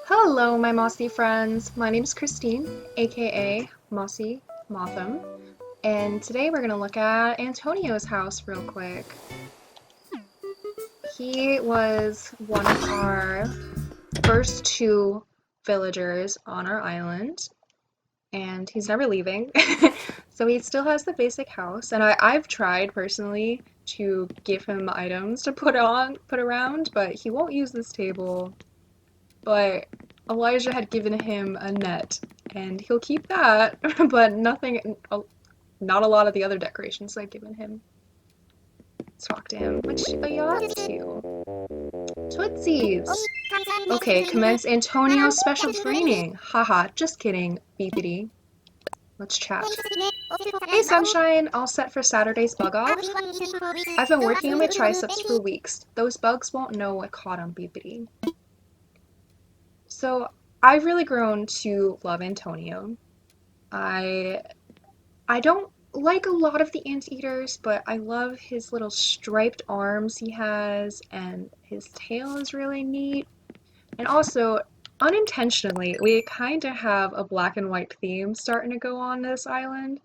Hello, my mossy friends. My name is Christine, aka Mossy Motham, and today we're going to look at Antonio's house real quick. He was one of our first two villagers on our island, and he's never leaving. So he still has the basic house, and I've tried personally to give him items to put around, but he won't use this table. But Elijah had given him a net, and he'll keep that, but not a lot of the other decorations I've given him. Let's talk to him. What are you up to? Tootsies! Okay, commence Antonio's special training. Haha, just kidding, beepity. Let's chat. Hey Sunshine, all set for Saturday's bug off? I've been working on my triceps for weeks. Those bugs won't know what caught them, beepity. So, I've really grown to love Antonio. I don't like a lot of the anteaters, but I love his little striped arms he has, and his tail is really neat. And also, unintentionally, we kind of have a black and white theme starting to go on this island.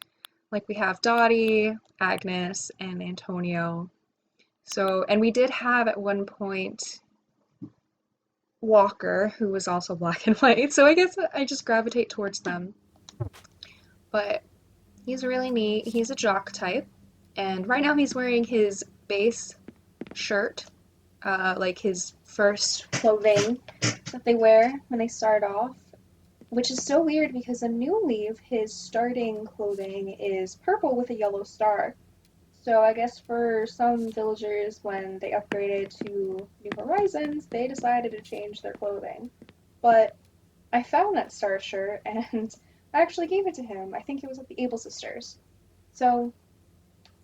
Like we have Dottie, Agnes, and Antonio. So, and we did have at one point Walker, who was also black and white, so I guess I just gravitate towards them. But he's really neat. He's a jock type, and right now he's wearing his base shirt, like his first clothing that they wear when they start off, which is so weird because in New Leaf, his starting clothing is purple with a yellow star. So I guess for some villagers, when they upgraded to New Horizons, they decided to change their clothing. But I found that star shirt, and I actually gave it to him. I think it was at the Able Sisters. So,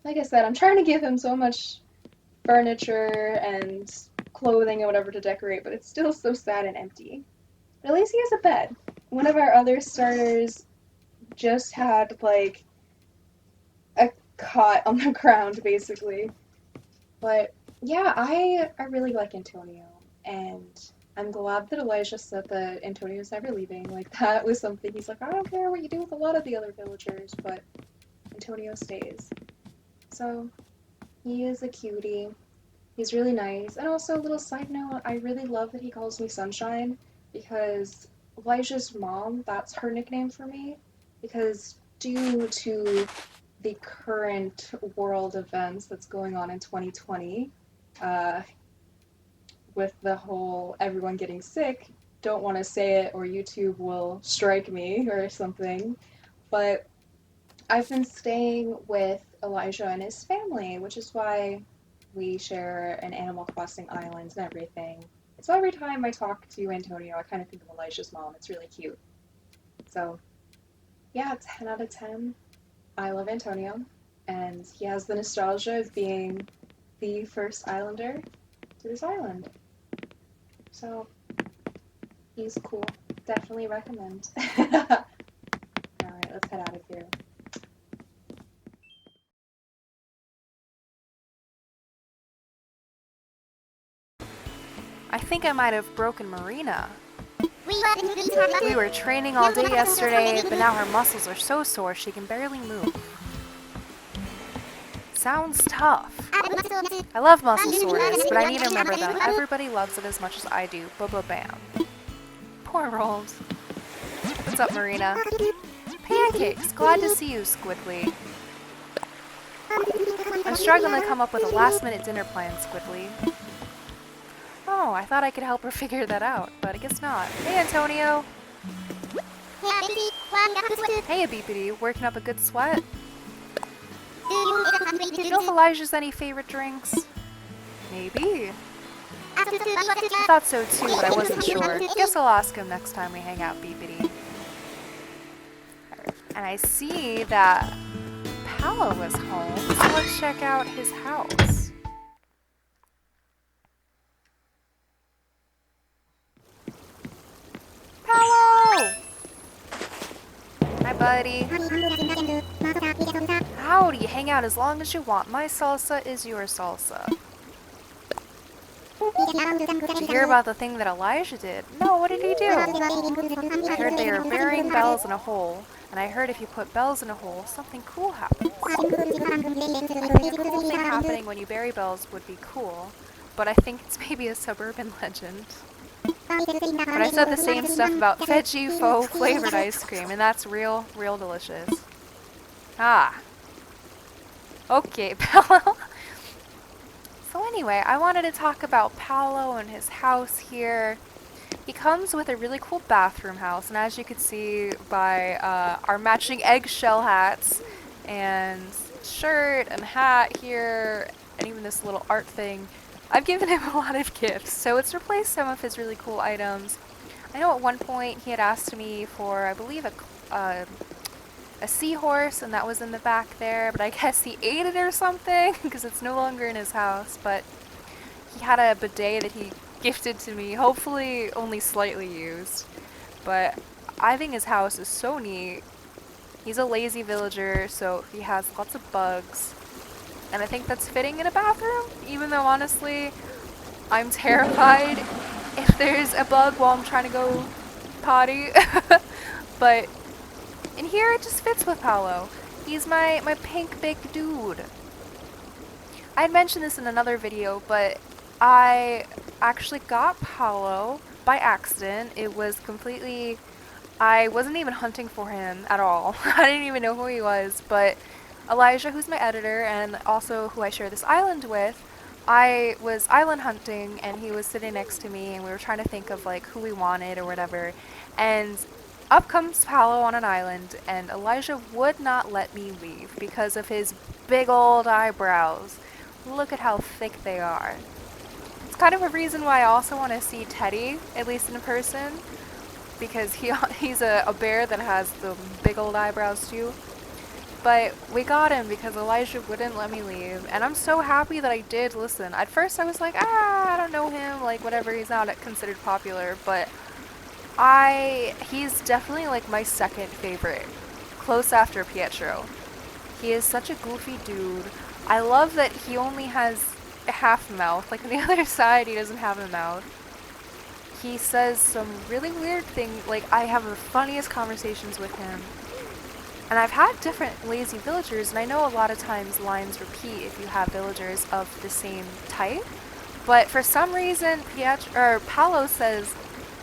like I said, I'm trying to give him so much furniture and clothing and whatever to decorate, but it's still so sad and empty. But at least he has a bed. One of our other starters just had, like, a cot on the ground, basically. But yeah, I really like Antonio, and I'm glad that Elijah said that Antonio's never leaving. Like, that was something he's like, I don't care what you do with a lot of the other villagers, but Antonio stays. So, he is a cutie. He's really nice. And also, a little side note, I really love that he calls me Sunshine, because Elijah's mom, that's her nickname for me, because due to the current world events that's going on in 2020, with the whole everyone getting sick, don't want to say it or YouTube will strike me or something, but I've been staying with Elijah and his family, which is why we share an Animal Crossing island and everything. So every time I talk to Antonio, I kind of think of Elijah's mom. It's really cute. So, yeah, 10 out of 10. I love Antonio, and he has the nostalgia of being the first islander to this island. So, he's cool. Definitely recommend. Alright, let's head out of here. I think I might have broken Marina. We were training all day yesterday, but now her muscles are so sore she can barely move. Sounds tough. I love muscle soreness, but I need to remember that everybody loves it as much as I do. Bam. Poor Rolls. What's up, Marina? Pancakes! Glad to see you, Squidly. I'm struggling to come up with a last-minute dinner plan, Squidly. Oh, I thought I could help her figure that out, but I guess not. Hey, Antonio! Hey, Beepity, working up a good sweat? Do you know if Elijah's any favorite drinks? Maybe. I thought so too, but I wasn't sure. Guess I'll ask him next time we hang out, Beepity. And I see that Pala was home, so let's check out his house. Hello! Hi, buddy. Howdy, hang out as long as you want. My salsa is your salsa. Did you hear about the thing that Elijah did? No, what did he do? I heard they are burying bells in a hole, and I heard if you put bells in a hole, something cool happens. I think a cool thing happening when you bury bells would be cool, but I think it's maybe a suburban legend. But I said the same stuff about veggie faux flavored ice cream, and that's real delicious. Ah. Okay, Paolo. So anyway, I wanted to talk about Paolo and his house here. He comes with a really cool bathroom house, and as you can see by our matching eggshell hats and shirt and hat here, and even this little art thing, I've given him a lot of gifts, so it's replaced some of his really cool items. I know at one point he had asked me for, I believe, a seahorse, and that was in the back there, but I guess he ate it or something, because it's no longer in his house, but he had a bidet that he gifted to me, hopefully only slightly used, but I think his house is so neat. He's a lazy villager, so he has lots of bugs, and I think that's fitting in a bathroom, even though honestly, I'm terrified if there's a bug while I'm trying to go potty, but in here it just fits with Paolo. He's my pink big dude. I had mentioned this in another video, but I actually got Paolo by accident. It was completely... I wasn't even hunting for him at all. I didn't even know who he was, but Elijah, who's my editor, and also who I share this island with, I was island hunting, and he was sitting next to me, and we were trying to think of like who we wanted or whatever, and up comes Paolo on an island, and Elijah would not let me leave because of his big old eyebrows. Look at how thick they are. It's kind of a reason why I also want to see Teddy, at least in person, because he's a bear that has the big old eyebrows too. But we got him because Elijah wouldn't let me leave, and I'm so happy that I did listen. At first I was like, I don't know him, like whatever, he's not considered popular, but he's definitely like my second favorite, close after Pietro. He is such a goofy dude. I love that he only has a half mouth, like on the other side he doesn't have a mouth. He says some really weird things, like I have the funniest conversations with him. And I've had different lazy villagers, and I know a lot of times lines repeat if you have villagers of the same type, but for some reason Paolo says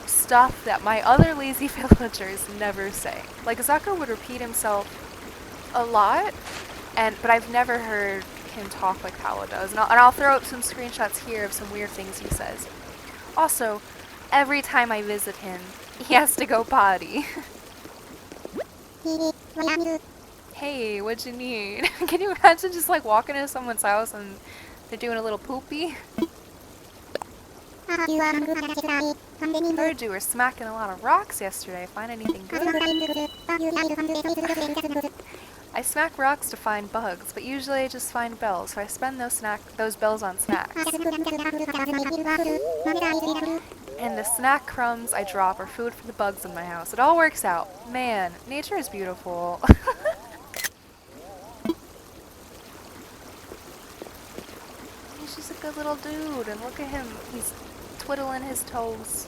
stuff that my other lazy villagers never say. Like Zucker would repeat himself a lot, but I've never heard him talk like Paolo does. And I'll throw up some screenshots here of some weird things he says. Also, every time I visit him, he has to go potty. Hey, what'd you need? Can you imagine just like walking into someone's house and they're doing a little poopy? Heard you were smacking a lot of rocks yesterday. Find anything good? I smack rocks to find bugs, but usually I just find bells, so I spend those bells on snacks. And the snack crumbs I drop are food for the bugs in my house. It all works out. Man, nature is beautiful. He's just a good little dude, and look at him. He's twiddling his toes.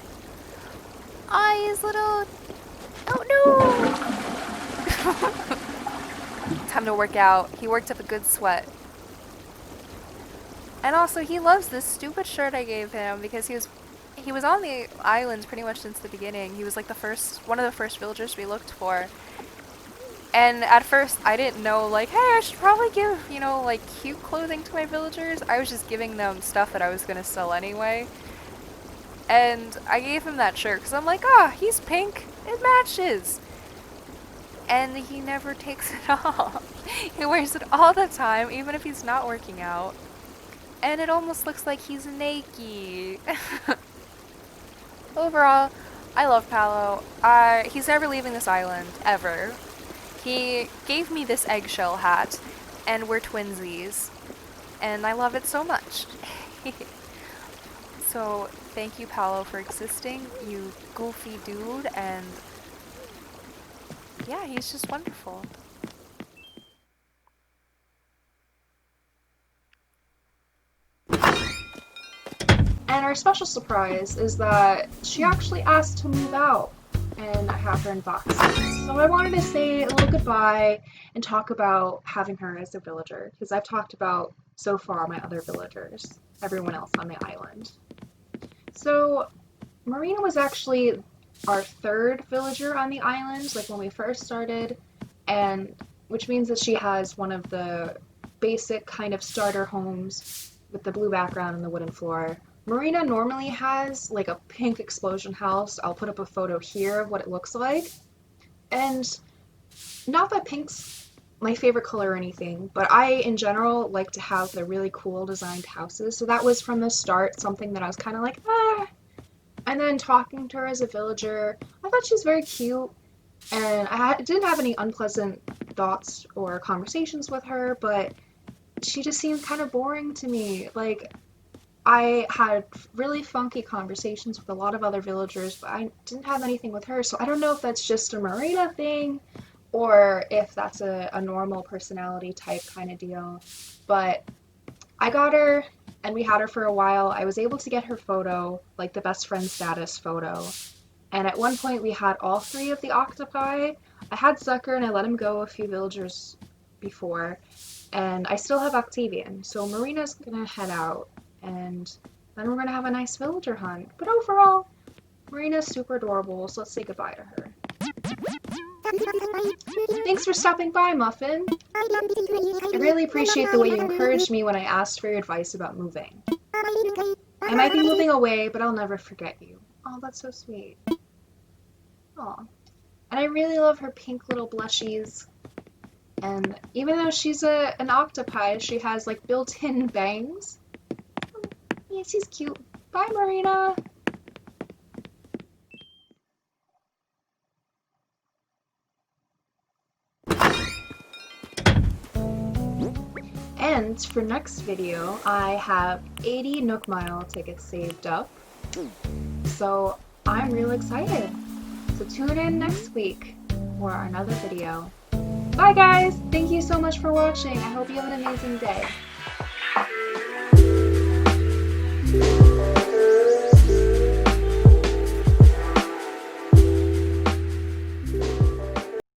He's little... Oh no! Time to work out. He worked up a good sweat. And also, he loves this stupid shirt I gave him because he was on the island pretty much since the beginning. He was like one of the first villagers we looked for. And at first, I didn't know, like, hey, I should probably give, like, cute clothing to my villagers. I was just giving them stuff that I was going to sell anyway. And I gave him that shirt because I'm like, he's pink. It matches. And he never takes it off. He wears it all the time, even if he's not working out. And it almost looks like he's naked. Overall, I love Paolo. He's never leaving this island, ever. He gave me this eggshell hat, and we're twinsies. And I love it so much. So, thank you, Paolo, for existing, you goofy dude, and yeah, he's just wonderful. And our special surprise is that she actually asked to move out, and I have her in boxes. So I wanted to say a little goodbye and talk about having her as a villager, because I've talked about so far my other villagers, everyone else on the island. So Marina was actually our third villager on the island, like when we first started, and which means that she has one of the basic kind of starter homes with the blue background and the wooden floor. Marina normally has like a pink explosion house. I'll put up a photo here of what it looks like. And not that pink's my favorite color or anything, but I in general like to have the really cool designed houses. So that was from the start something that I was kind of like, ah. And then talking to her as a villager, I thought she was very cute. And I didn't have any unpleasant thoughts or conversations with her, but she just seemed kind of boring to me. Like, I had really funky conversations with a lot of other villagers, but I didn't have anything with her, so I don't know if that's just a Marina thing or if that's a normal personality type kind of deal. But I got her, and we had her for a while. I was able to get her photo, like the best friend status photo. And at one point we had all three of the octopi. I had Zucker and I let him go a few villagers before. And I still have Octavian, so Marina's gonna head out. And then we're gonna have a nice villager hunt. But overall, Marina's super adorable, so let's say goodbye to her. Thanks for stopping by, Muffin. I really appreciate the way you encouraged me when I asked for your advice about moving. I might be moving away, but I'll never forget you. Oh, that's so sweet. Aw. And I really love her pink little blushies. And even though she's an octopi, she has like built-in bangs. Yeah, she's cute. Bye, Marina! And for next video, I have 80 Nook Mile tickets saved up. So I'm real excited. So tune in next week for another video. Bye guys! Thank you so much for watching. I hope you have an amazing day.